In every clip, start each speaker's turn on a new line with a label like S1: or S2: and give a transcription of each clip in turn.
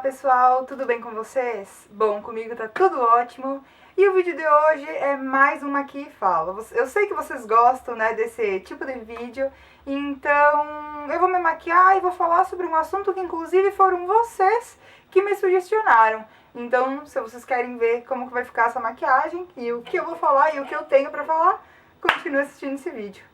S1: pessoal, tudo bem com vocês? Bom, comigo tá tudo ótimo. E o vídeo de hoje é mais uma Aqui e Fala. Eu sei que vocês gostam, né, desse tipo de vídeo, então eu vou me maquiar e vou falar sobre um assunto que inclusive foram vocês que me sugestionaram. Então, se vocês querem ver como que vai ficar essa maquiagem e o que eu vou falar e o que eu tenho pra falar, continue assistindo esse vídeo.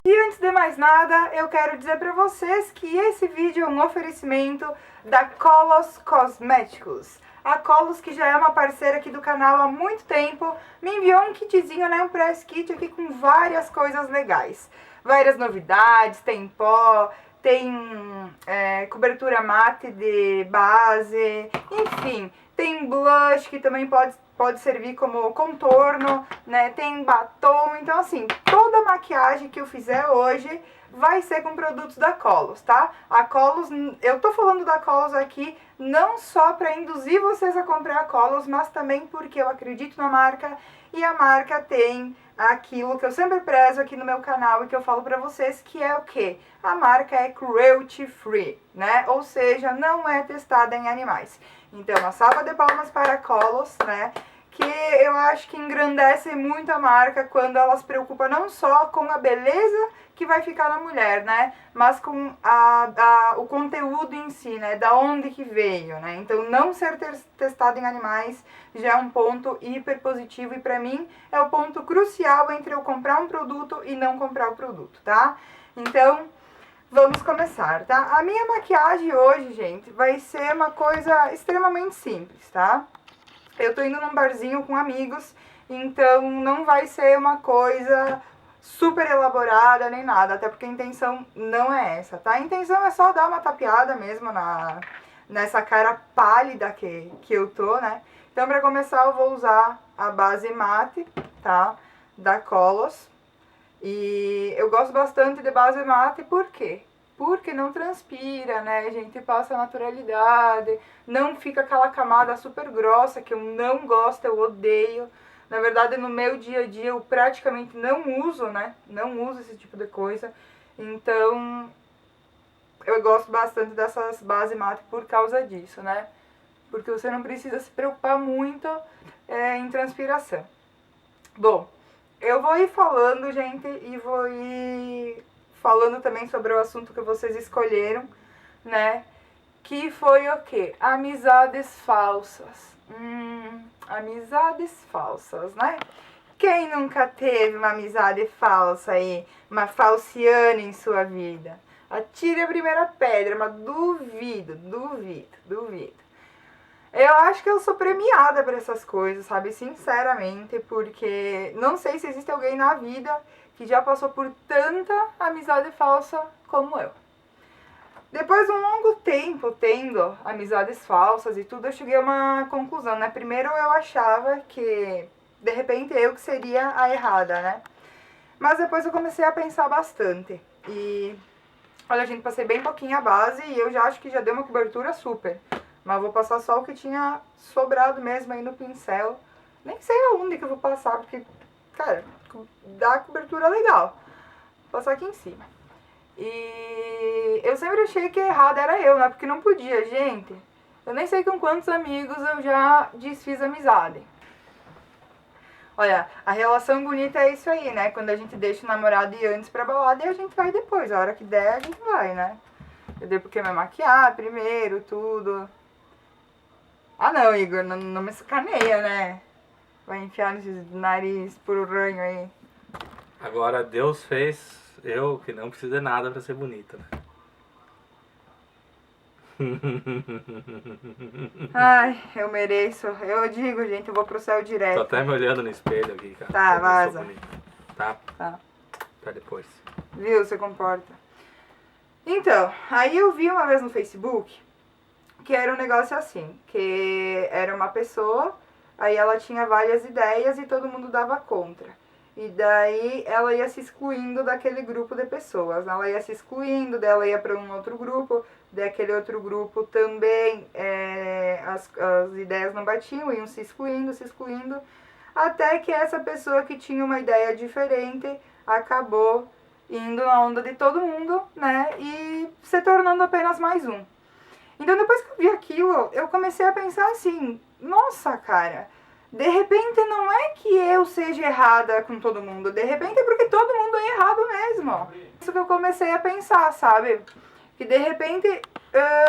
S1: E antes de mais nada, eu quero dizer pra vocês que esse vídeo é um oferecimento da Colos Cosméticos. A Colos, que já é uma parceira aqui do canal há muito tempo, me enviou um kitzinho, né, um press kit aqui com várias coisas legais. Várias novidades, tem pó, tem cobertura mate de base, enfim, tem blush que também pode servir como contorno, né? Tem batom, então assim, toda maquiagem que eu fizer hoje vai ser com produtos da Colos, tá? A Colos, eu tô falando da Colos aqui não só para induzir vocês a comprar a Colos, mas também porque eu acredito na marca e a marca tem aquilo que eu sempre prezo aqui no meu canal e que eu falo pra vocês, que é o quê? A marca é cruelty free, né? Ou seja, não é testada em animais. Então, uma salva de palmas para a Colos, né? Que eu acho que engrandece muito a marca quando ela se preocupa não só com a beleza que vai ficar na mulher, né? Mas com o conteúdo em si, né? Da onde que veio, né? Então, não ser testado em animais já é um ponto hiper positivo e pra mim é o ponto crucial entre eu comprar um produto e não comprar o produto, tá? Então, vamos começar, tá? A minha maquiagem hoje, gente, vai ser uma coisa extremamente simples, tá? Eu tô indo num barzinho com amigos, então não vai ser uma coisa super elaborada nem nada, até porque a intenção não é essa, tá? A intenção é só dar uma tapeada mesmo nessa cara pálida que eu tô, né? Então, pra começar, eu vou usar a base mate, tá? Da Colos. E eu gosto bastante de base mate, por quê? Porque não transpira, né, gente? Passa naturalidade, não fica aquela camada super grossa que eu não gosto, eu odeio. Na verdade, no meu dia a dia eu praticamente não uso, né? Não uso esse tipo de coisa. Então, eu gosto bastante dessas bases mate por causa disso, né? Porque você não precisa se preocupar muito em transpiração. Bom, eu vou ir falando, gente, e vou ir falando também sobre o assunto que vocês escolheram, né? Que foi o quê? Amizades falsas. Amizades falsas, né? Quem nunca teve uma amizade falsa aí, uma falciana em sua vida? Atire a primeira pedra, mas duvido. Eu acho que eu sou premiada por essas coisas, sabe? Sinceramente, porque não sei se existe alguém na vida que já passou por tanta amizade falsa como eu. Depois de um longo tempo tendo amizades falsas e tudo, eu cheguei a uma conclusão, né? Primeiro eu achava que, de repente, eu que seria a errada, né? Mas depois eu comecei a pensar bastante. E, olha, gente, passei bem pouquinho a base e eu já acho que já deu uma cobertura super. Mas vou passar só o que tinha sobrado mesmo aí no pincel. Nem sei aonde que eu vou passar, porque, cara, dá cobertura legal. Vou passar aqui em cima. E eu sempre achei que errado era eu, né? Porque não podia, gente. Eu nem sei com quantos amigos eu já desfiz amizade. Olha, a relação bonita é isso aí, né? Quando a gente deixa o namorado ir antes pra balada e a gente vai depois. A hora que der, a gente vai, né? Eu dei porque me maquiar primeiro, tudo. Ah não, Igor, não me sacaneia, né? Vai enfiar nesse nariz por ranho aí.
S2: Agora Deus fez eu que não precisa de nada pra ser bonita, né?
S1: Ai, eu mereço. Eu digo, gente, eu vou pro céu direto.
S2: Tô até me olhando no espelho aqui, cara.
S1: Tá, vaza.
S2: Tá?
S1: Tá.
S2: Pra depois.
S1: Viu, você comporta. Então, aí eu vi uma vez no Facebook que era um negócio assim, que era uma pessoa, aí ela tinha várias ideias e todo mundo dava contra. E daí ela ia se excluindo daquele grupo de pessoas, ela ia se excluindo, dela ia para um outro grupo, daquele outro grupo também as ideias não batiam, iam se excluindo, até que essa pessoa que tinha uma ideia diferente acabou indo na onda de todo mundo, né, e se tornando apenas mais um. Então depois que eu vi aquilo, eu comecei a pensar assim, nossa, cara, de repente não é que eu seja errada com todo mundo, de repente é porque todo mundo é errado mesmo. Isso que eu comecei a pensar, sabe? Que de repente,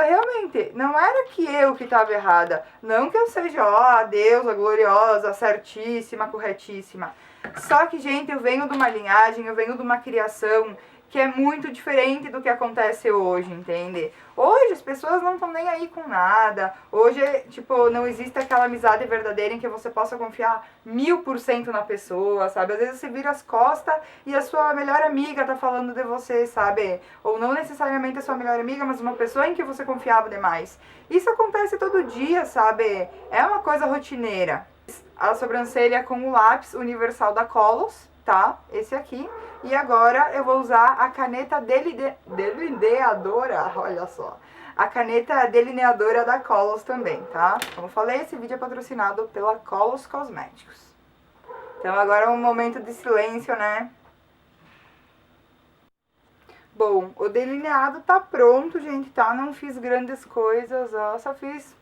S1: realmente, não era que eu que estava errada. Não que eu seja, ó, a deusa gloriosa, certíssima, corretíssima. Só que, gente, eu venho de uma linhagem, eu venho de uma criação que é muito diferente do que acontece hoje, entende? Hoje as pessoas não estão nem aí com nada. Hoje, tipo, não existe aquela amizade verdadeira em que você possa confiar 1000% na pessoa, sabe? Às vezes você vira as costas e a sua melhor amiga tá falando de você, sabe? Ou não necessariamente a sua melhor amiga, mas uma pessoa em que você confiava demais. Isso acontece todo dia, sabe? É uma coisa rotineira. A sobrancelha com o lápis universal da Colos, tá? Esse aqui. E agora eu vou usar a caneta delineadora, olha só. A caneta delineadora da Colos também, tá? Como eu falei, esse vídeo é patrocinado pela Colos Cosméticos. Então agora é um momento de silêncio, né? Bom, o delineado tá pronto, gente, tá? Não fiz grandes coisas, ó. Só fiz...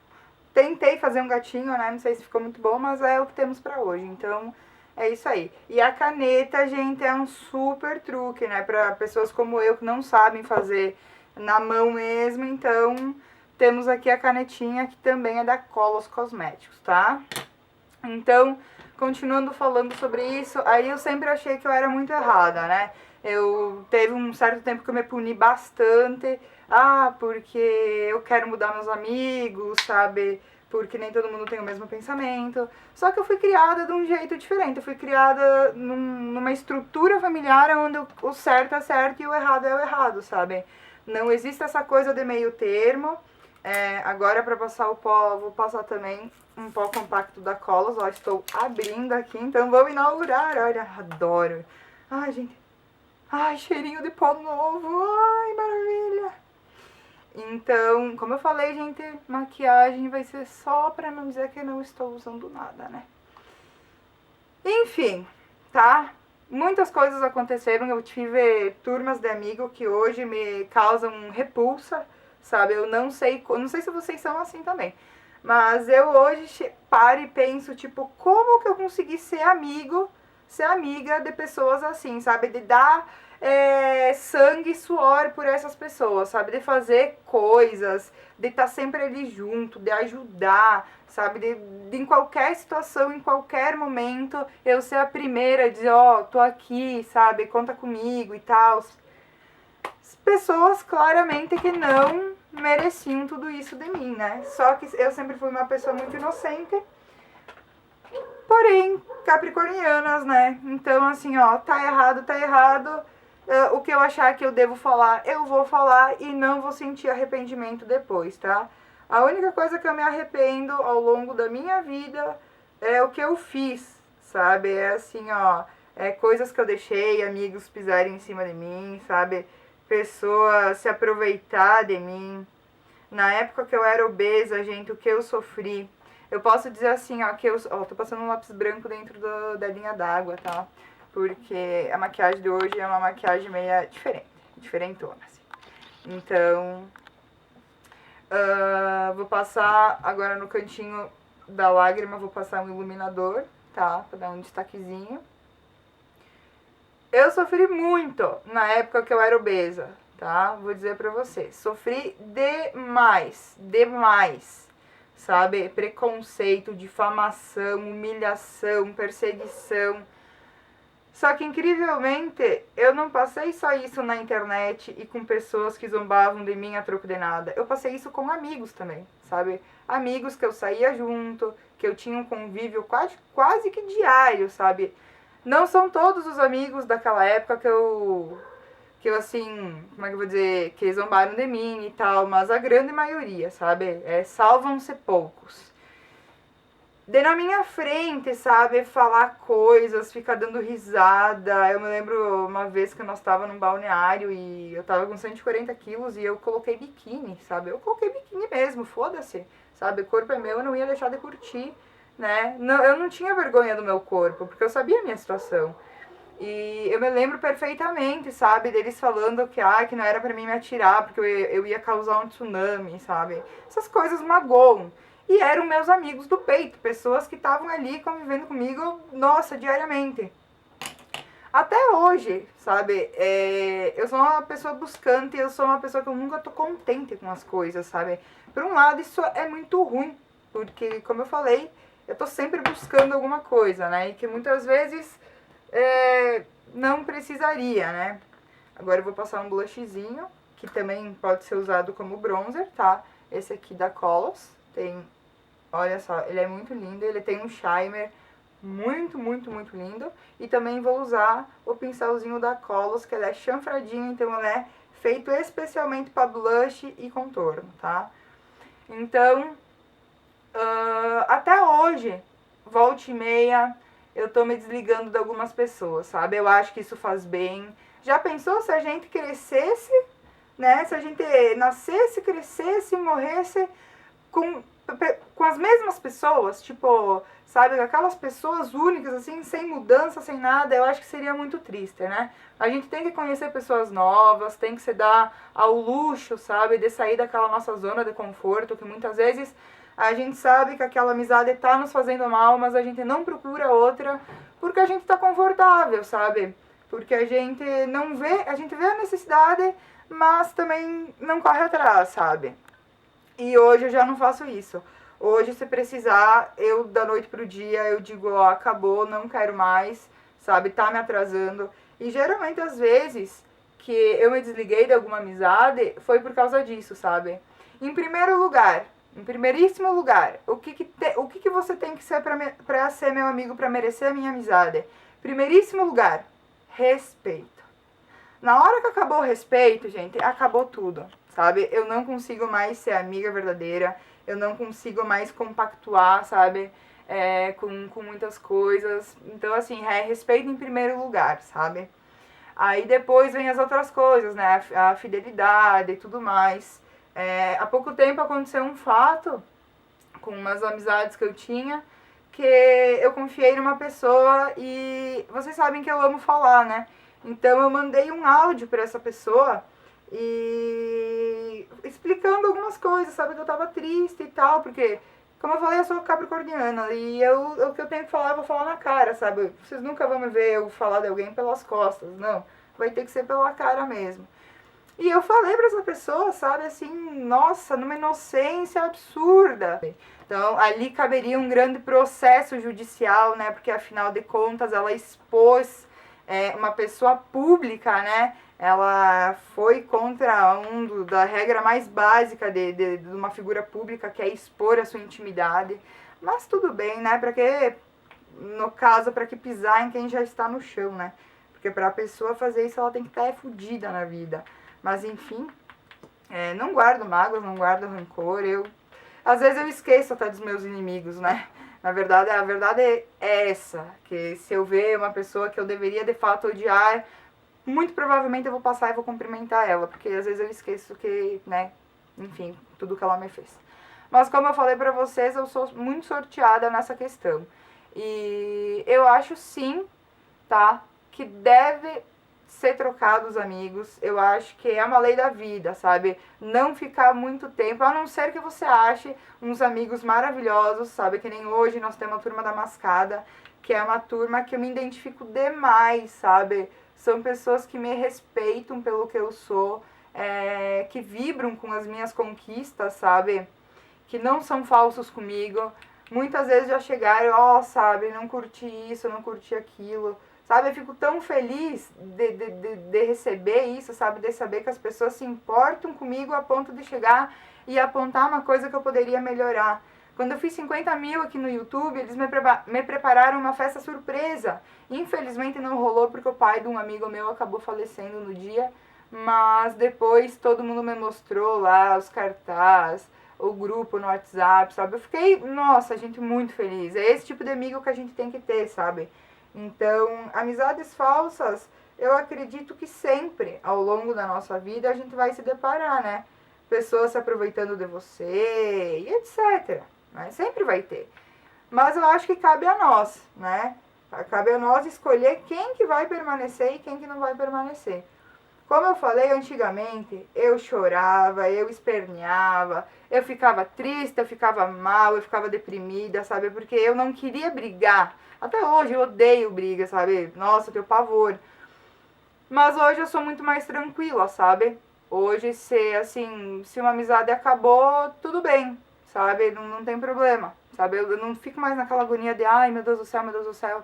S1: Tentei fazer um gatinho, né? Não sei se ficou muito bom, mas é o que temos pra hoje. Então... é isso aí. E a caneta, gente, é um super truque, né? Pra pessoas como eu que não sabem fazer na mão mesmo. Então, temos aqui a canetinha que também é da Colos Cosméticos, tá? Então, continuando falando sobre isso, aí eu sempre achei que eu era muito errada, né? Eu teve um certo tempo que eu me puni bastante. Ah, porque eu quero mudar meus amigos, sabe? Porque nem todo mundo tem o mesmo pensamento. Só que eu fui criada de um jeito diferente. Eu fui criada numa estrutura familiar onde o certo é certo e o errado é o errado, sabe? Não existe essa coisa de meio termo. Agora, para passar o pó, vou passar também um pó compacto da Colos. Ó, estou abrindo aqui, então vou inaugurar. Olha, adoro. Ai, gente. Ai, cheirinho de pó novo. Ai, maravilha. Então, como eu falei, gente, maquiagem vai ser só pra não dizer que eu não estou usando nada, né? Enfim, tá? Muitas coisas aconteceram, eu tive turmas de amigo que hoje me causam repulsa, sabe? Eu não sei se vocês são assim também, mas eu hoje paro e penso, tipo, como que eu consegui ser amiga de pessoas assim, sabe? De dar... sangue e suor por essas pessoas, sabe? De fazer coisas, de estar sempre ali junto, de ajudar, sabe? De em qualquer situação, em qualquer momento, eu ser a primeira a dizer, ó, tô aqui, sabe? Conta comigo e tal. Pessoas claramente que não mereciam tudo isso de mim, né? Só que eu sempre fui uma pessoa muito inocente, porém, capricornianas, né? Então, assim, ó, tá errado, tá errado. O que eu achar que eu devo falar, eu vou falar e não vou sentir arrependimento depois, tá? A única coisa que eu me arrependo ao longo da minha vida é o que eu fiz, sabe? É assim, ó, coisas que eu deixei, amigos pisarem em cima de mim, sabe? Pessoas se aproveitar de mim. Na época que eu era obesa, gente, o que eu sofri. Eu posso dizer assim, ó, que tô passando um lápis branco dentro da linha d'água, tá? Porque a maquiagem de hoje é uma maquiagem meio diferentona, assim. Então, vou passar agora no cantinho da lágrima, vou passar um iluminador, tá? Pra dar um destaquezinho. Eu sofri muito na época que eu era obesa, tá? Vou dizer pra vocês. Sofri demais, sabe? Preconceito, difamação, humilhação, perseguição. Só que, incrivelmente, eu não passei só isso na internet e com pessoas que zombavam de mim a troco de nada. Eu passei isso com amigos também, sabe? Amigos que eu saía junto, que eu tinha um convívio quase que diário, sabe? Não são todos os amigos daquela época que eu assim, como é que eu vou dizer, que zombaram de mim e tal, mas a grande maioria, sabe? Salvam-se poucos. de na minha frente, sabe, falar coisas, ficar dando risada. Eu me lembro uma vez que nós tava num balneário e eu tava com 140 quilos e eu coloquei biquíni, sabe? Eu coloquei biquíni mesmo, foda-se, sabe? O corpo é meu, eu não ia deixar de curtir, né? Não, eu não tinha vergonha do meu corpo, porque eu sabia a minha situação. E eu me lembro perfeitamente, sabe, deles falando que não era pra mim me atirar, porque eu ia causar um tsunami, sabe? Essas coisas magoam. E eram meus amigos do peito, pessoas que estavam ali convivendo comigo, nossa, diariamente. Até hoje, sabe, eu sou uma pessoa buscante, eu sou uma pessoa que eu nunca tô contente com as coisas, sabe? Por um lado, isso é muito ruim, porque, como eu falei, eu tô sempre buscando alguma coisa, né? E que muitas vezes não precisaria, né? Agora eu vou passar um blushzinho, que também pode ser usado como bronzer, tá? Esse aqui da Colours, tem, olha só, ele é muito lindo, ele tem um shimmer muito, muito, muito lindo. E também vou usar o pincelzinho da Colours, que ele é chanfradinho, então ele é feito especialmente para blush e contorno, tá? Então, até hoje, volta e meia, eu tô me desligando de algumas pessoas, sabe? Eu acho que isso faz bem. Já pensou se a gente crescesse, né? Se a gente nascesse, crescesse, morresse com as mesmas pessoas, tipo, sabe? Aquelas pessoas únicas, assim, sem mudança, sem nada, eu acho que seria muito triste, né? A gente tem que conhecer pessoas novas, tem que se dar ao luxo, sabe? De sair daquela nossa zona de conforto, que muitas vezes a gente sabe que aquela amizade tá nos fazendo mal, mas a gente não procura outra porque a gente tá confortável, sabe? Porque a gente não vê, a gente vê a necessidade, mas também não corre atrás, sabe? E hoje eu já não faço isso. Hoje, se precisar, eu da noite pro dia, eu digo, ó, acabou, não quero mais, sabe? Tá me atrasando. E geralmente, às vezes, que eu me desliguei de alguma amizade, foi por causa disso, sabe? Em primeiro lugar, em primeiríssimo lugar, o que você tem que ser pra ser meu amigo, pra merecer a minha amizade? Primeiríssimo lugar, respeito. Na hora que acabou o respeito, gente, acabou tudo, sabe? Eu não consigo mais ser amiga verdadeira, eu não consigo mais compactuar, sabe? Com muitas coisas. Então, assim, respeito em primeiro lugar, sabe? Aí depois vem as outras coisas, né? A fidelidade e tudo mais. Há pouco tempo aconteceu um fato com umas amizades que eu tinha, que eu confiei numa pessoa e vocês sabem que eu amo falar, né? Então eu mandei um áudio para essa pessoa e explicando algumas coisas, sabe? Que eu tava triste e tal, porque, como eu falei, eu sou capricorniana e o que eu tenho que falar, eu vou falar na cara, sabe? Vocês nunca vão me ver eu falar de alguém pelas costas, não. Vai ter que ser pela cara mesmo. E eu falei pra essa pessoa, sabe, assim, nossa, numa inocência absurda. Então, ali caberia um grande processo judicial, né? Porque, afinal de contas, ela expôs uma pessoa pública, né? Ela foi contra da regra mais básica de uma figura pública, que é expor a sua intimidade. Mas tudo bem, né? Pra que, no caso, pra que pisar em quem já está no chão, né? Porque pra pessoa fazer isso, ela tem que estar fodida na vida. Mas enfim, não guardo mágoas, não guardo rancor. Às vezes eu esqueço até dos meus inimigos, né? Na verdade, a verdade é essa, que se eu ver uma pessoa que eu deveria de fato odiar, muito provavelmente eu vou passar e vou cumprimentar ela, porque às vezes eu esqueço que, né, enfim, tudo que ela me fez. Mas como eu falei pra vocês, eu sou muito sorteada nessa questão. E eu acho sim, tá, que deve ser trocado os amigos. Eu acho que é uma lei da vida, sabe? Não ficar muito tempo, a não ser que você ache uns amigos maravilhosos, sabe? Que nem hoje nós temos a turma da Mascada, que é uma turma que eu me identifico demais, sabe? São pessoas que me respeitam pelo que eu sou, que vibram com as minhas conquistas, sabe? Que não são falsos comigo. Muitas vezes já chegaram, sabe, não curti isso, não curti aquilo. Sabe, eu fico tão feliz de receber isso, sabe, de saber que as pessoas se importam comigo a ponto de chegar e apontar uma coisa que eu poderia melhorar. Quando eu fiz 50 mil aqui no YouTube, eles me prepararam uma festa surpresa. Infelizmente não rolou porque o pai de um amigo meu acabou falecendo no dia, mas depois todo mundo me mostrou lá os cartazes, o grupo no WhatsApp, sabe? Eu fiquei, nossa, gente, muito feliz. É esse tipo de amigo que a gente tem que ter, sabe? Então, amizades falsas, eu acredito que sempre, ao longo da nossa vida, a gente vai se deparar, né? Pessoas se aproveitando de você e etc. Né? Sempre vai ter. Mas eu acho que cabe a nós, né? Cabe a nós escolher quem que vai permanecer e quem que não vai permanecer. Como eu falei antigamente, eu chorava, eu esperneava, eu ficava triste, eu ficava mal, eu ficava deprimida, sabe? Porque eu não queria brigar. Até hoje eu odeio briga, sabe? Nossa, eu tenho pavor. Mas hoje eu sou muito mais tranquila, sabe? Hoje, se uma amizade acabou, tudo bem, sabe? Não tem problema, sabe? Eu não fico mais naquela agonia de, ai, meu Deus do céu, meu Deus do céu.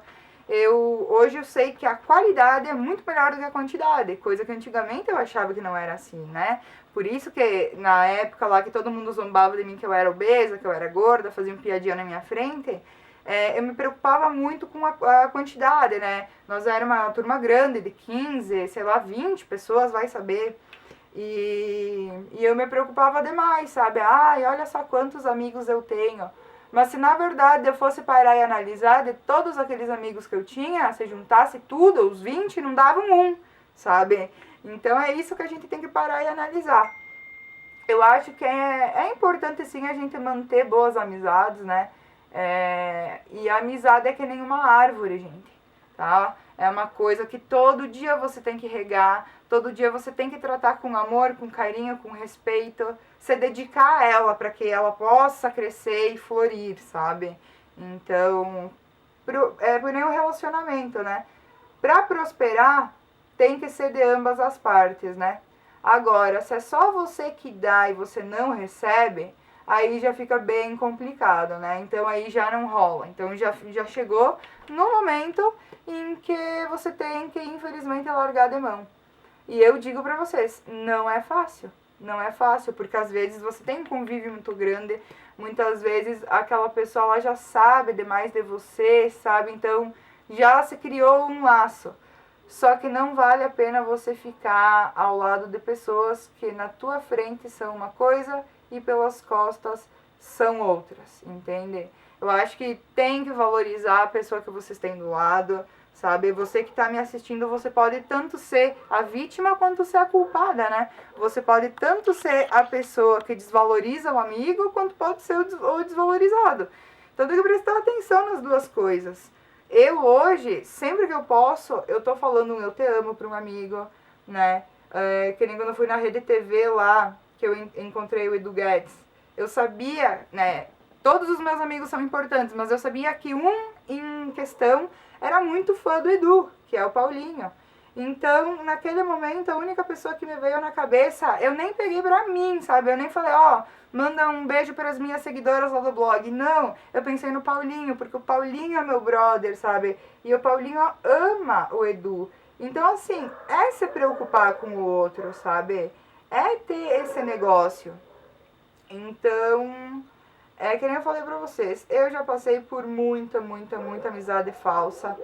S1: Hoje eu sei que a qualidade é muito melhor do que a quantidade, coisa que antigamente eu achava que não era assim, né? Por isso que na época lá que todo mundo zombava de mim que eu era obesa, que eu era gorda, faziam piadinha na minha frente, eu me preocupava muito com a quantidade, né? Nós era uma turma grande, de 15, sei lá, 20 pessoas, vai saber. E eu me preocupava demais, sabe? Ai, olha só quantos amigos eu tenho. Mas se na verdade eu fosse parar e analisar, de todos aqueles amigos que eu tinha, se juntasse tudo, os 20, não davam um, sabe? Então é isso que a gente tem que parar e analisar. Eu acho que é importante sim a gente manter boas amizades, né? E a amizade é que nem uma árvore, gente, tá? É uma coisa que todo dia você tem que regar, todo dia você tem que tratar com amor, com carinho, com respeito, se dedicar a ela para que ela possa crescer e florir, sabe? Então, por nem um relacionamento, né? Para prosperar, tem que ser de ambas as partes, né? Agora, se é só você que dá e você não recebe, aí já fica bem complicado, né? Então aí já não rola. Então já chegou no momento em que você tem que, infelizmente, largar de mão. E eu digo pra vocês, não é fácil. Não é fácil, porque às vezes você tem um convívio muito grande, muitas vezes aquela pessoa lá já sabe demais de você, sabe? Então já se criou um laço. Só que não vale a pena você ficar ao lado de pessoas que na tua frente são uma coisa e pelas costas são outras, entende? Eu acho que tem que valorizar a pessoa que vocês têm do lado, sabe? Você que está me assistindo, você pode tanto ser a vítima quanto ser a culpada, né? Você pode tanto ser a pessoa que desvaloriza o amigo, quanto pode ser o desvalorizado. Então tem que prestar atenção nas duas coisas. Eu hoje, sempre que eu posso, eu tô falando um eu te amo para um amigo, né? Que nem quando eu fui na Rede TV lá, que eu encontrei o Edu Guedes. Eu sabia, né? Todos os meus amigos são importantes, mas eu sabia que um em questão era muito fã do Edu, que é o Paulinho. Então, naquele momento, a única pessoa que me veio na cabeça, eu nem peguei pra mim, sabe? Eu nem falei, ó, manda um beijo para as minhas seguidoras lá do blog. Não, eu pensei no Paulinho, porque o Paulinho é meu brother, sabe? E o Paulinho ama o Edu. Então, assim, é se preocupar com o outro, sabe? É ter esse negócio. Então, é que nem eu falei pra vocês, eu já passei por muita amizade falsa.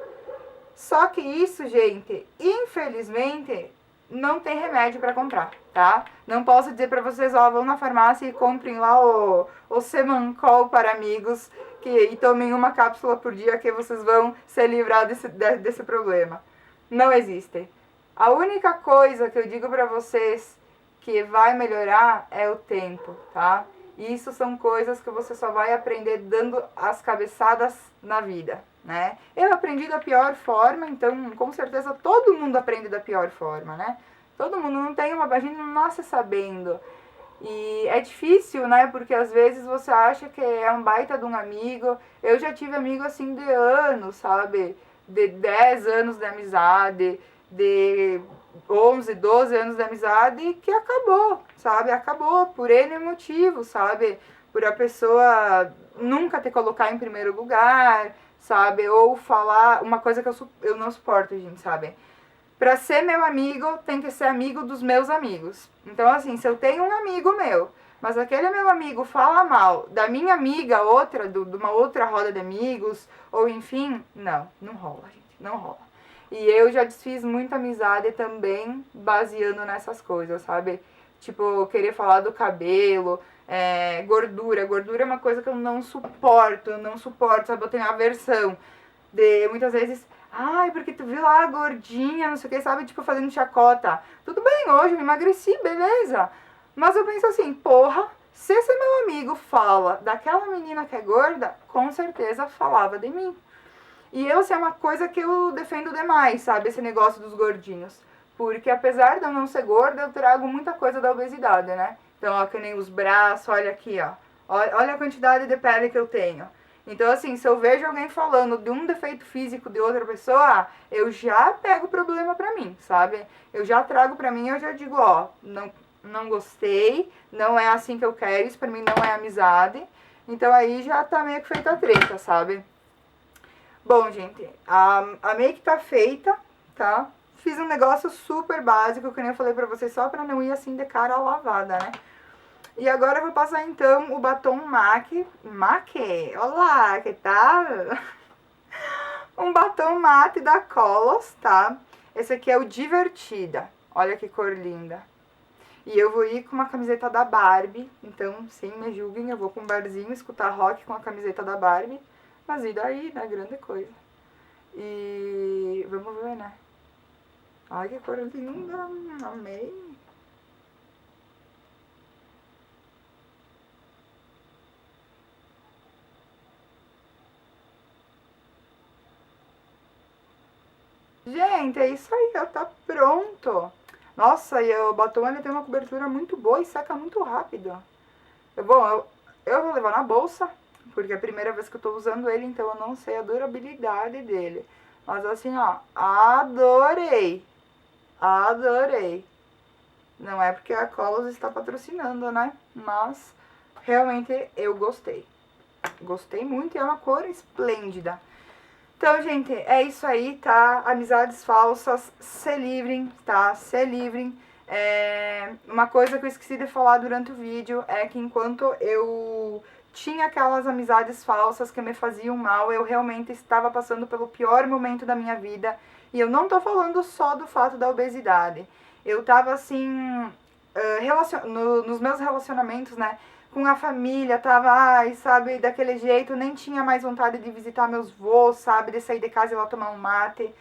S1: Só que isso, gente, infelizmente, não tem remédio pra comprar, tá? Não posso dizer pra vocês, ó, vão na farmácia e comprem lá o Semancol para amigos e tomem uma cápsula por dia que vocês vão se livrar desse problema. Não existe. A única coisa que eu digo pra vocês que vai melhorar é o tempo, tá? Isso são coisas que você só vai aprender dando as cabeçadas na vida, né? Eu aprendi da pior forma, então com certeza todo mundo aprende da pior forma, né? Todo mundo não tem a gente não nasce sabendo. E é difícil, né? Porque às vezes você acha que é um baita de um amigo. Eu já tive amigo assim de anos, sabe? De 10 anos de amizade, de 11, 12 anos de amizade que acabou, sabe? Acabou por N motivo, sabe? Por a pessoa nunca te colocar em primeiro lugar, sabe? Ou falar uma coisa que eu não suporto, gente, sabe? Pra ser meu amigo, tem que ser amigo dos meus amigos. Então, assim, se eu tenho um amigo meu, mas aquele meu amigo fala mal da minha amiga, outra, de uma outra roda de amigos, ou enfim, não rola, gente, não rola. E eu já desfiz muita amizade também baseando nessas coisas, sabe? Tipo, querer falar do cabelo. Gordura. Gordura é uma coisa que eu não suporto, sabe? Eu tenho aversão. Muitas vezes, ai, porque tu viu lá a gordinha, não sei o que, sabe? Tipo, fazendo chacota. Tudo bem, hoje eu emagreci, beleza. Mas eu penso assim, porra, se esse meu amigo fala daquela menina que é gorda, com certeza falava de mim. E eu, assim, é uma coisa que eu defendo demais, sabe? Esse negócio dos gordinhos. Porque apesar de eu não ser gorda, eu trago muita coisa da obesidade, né? Então, ó, que nem os braços, olha aqui, ó. Olha a quantidade de pele que eu tenho. Então, assim, se eu vejo alguém falando de um defeito físico de outra pessoa, eu já pego o problema pra mim, sabe? Eu já trago pra mim, eu já digo, ó, não gostei, não é assim que eu quero, isso pra mim não é amizade. Então aí já tá meio que feita a treta, sabe? Bom, gente, a make tá feita, tá? Fiz um negócio super básico, que nem eu falei pra vocês, só pra não ir assim de cara lavada, né? E agora eu vou passar então o batom MAC. MAC? Olá, que tal? Um batom mate da Coloss, tá? Esse aqui é o Divertida. Olha que cor linda. E eu vou ir com uma camiseta da Barbie. Então, sim, me julguem, eu vou com um barzinho escutar rock com a camiseta da Barbie. Mas e daí, né? Grande coisa. E vamos ver, né? Ai, que cor linda. Amei. Gente, é isso aí, ó, tá pronto. Nossa, e o batom ele tem uma cobertura muito boa e seca muito rápido. Eu vou levar na bolsa, porque é a primeira vez que eu tô usando ele, então eu não sei a durabilidade dele. Mas assim, ó, adorei. Adorei. Não é porque a Coloss está patrocinando, né? Mas realmente eu gostei. Gostei muito e é uma cor esplêndida. Então, gente, é isso aí, tá? Amizades falsas, se livrem, tá? Se livrem. Uma coisa que eu esqueci de falar durante o vídeo é que enquanto eu tinha aquelas amizades falsas que me faziam mal, eu realmente estava passando pelo pior momento da minha vida. E eu não tô falando só do fato da obesidade. Eu tava assim, nos meus relacionamentos, né? Com a família, tava, ai, sabe, daquele jeito, nem tinha mais vontade de visitar meus vôs, sabe, de sair de casa e ir lá tomar um mate.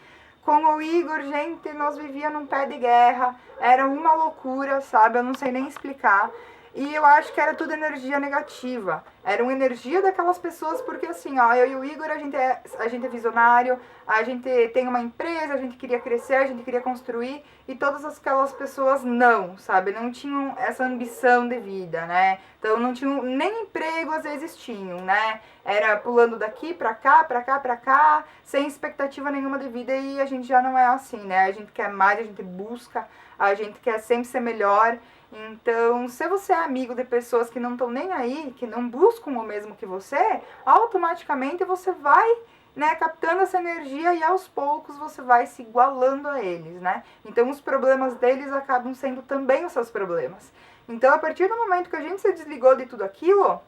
S1: Com o Igor, gente, nós vivíamos num pé de guerra, era uma loucura, sabe, eu não sei nem explicar. E eu acho que era tudo energia negativa. Era uma energia daquelas pessoas, porque assim, ó, eu e o Igor, a gente é visionário, a gente tem uma empresa, a gente queria crescer, a gente queria construir, e todas aquelas pessoas não, sabe? Não tinham essa ambição de vida, né? Então não tinham nem emprego, às vezes tinham, né? Era pulando daqui pra cá, pra cá, pra cá, sem expectativa nenhuma de vida, e a gente já não é assim, né? A gente quer mais, a gente busca, a gente quer sempre ser melhor. Então, se você é amigo de pessoas que não estão nem aí, que não buscam o mesmo que você, automaticamente você vai, né, captando essa energia e aos poucos você vai se igualando a eles, né? Então, os problemas deles acabam sendo também os seus problemas. Então, a partir do momento que a gente se desligou de tudo aquilo,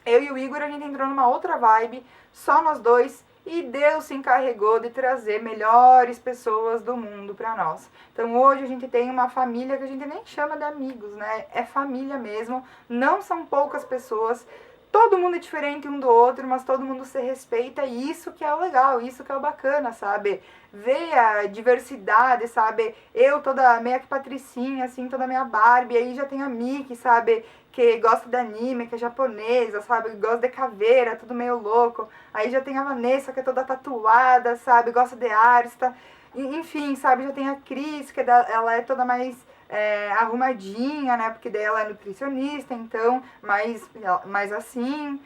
S1: eu e o Igor, a gente entrou numa outra vibe, só nós dois, e Deus se encarregou de trazer melhores pessoas do mundo para nós. Então hoje a gente tem uma família que a gente nem chama de amigos, né? É família mesmo, não são poucas pessoas, todo mundo é diferente um do outro, mas todo mundo se respeita, e isso que é o legal, isso que é o bacana, sabe? Ver a diversidade, sabe? Eu toda meio que patricinha, assim, toda minha Barbie, aí já tem a Miki, sabe? Que gosta de anime, que é japonesa, sabe? Gosta de caveira, tudo meio louco. Aí já tem a Vanessa, que é toda tatuada, sabe? Gosta de artista. Enfim, sabe? Já tem a Cris, que ela é toda mais arrumadinha, né? Porque daí ela é nutricionista, então, mais assim.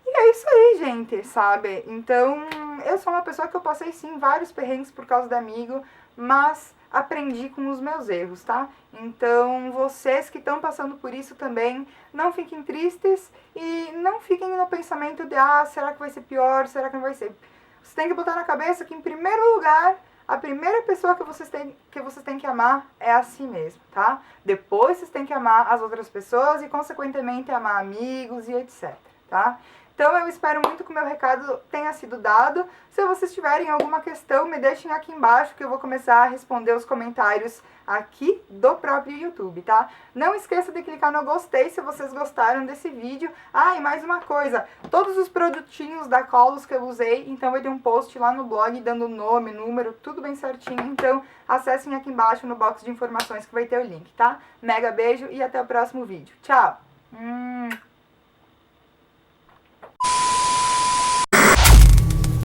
S1: E é isso aí, gente, sabe? Então, eu sou uma pessoa que eu passei, sim, vários perrengues por causa do amigo, mas aprendi com os meus erros, tá? Então, vocês que estão passando por isso também, não fiquem tristes e não fiquem no pensamento de, será que vai ser pior, será que não vai ser? Você tem que botar na cabeça que, em primeiro lugar, a primeira pessoa que vocês têm que amar é a si mesmo, tá? Depois vocês têm que amar as outras pessoas e, consequentemente, amar amigos e etc. tá? Então eu espero muito que o meu recado tenha sido dado. Se vocês tiverem alguma questão, me deixem aqui embaixo que eu vou começar a responder os comentários aqui do próprio YouTube, tá? Não esqueça de clicar no gostei se vocês gostaram desse vídeo. Ah, e mais uma coisa, todos os produtinhos da Colos que eu usei, então vai ter um post lá no blog dando nome, número, tudo bem certinho. Então acessem aqui embaixo no box de informações que vai ter o link, tá? Mega beijo e até o próximo vídeo. Tchau!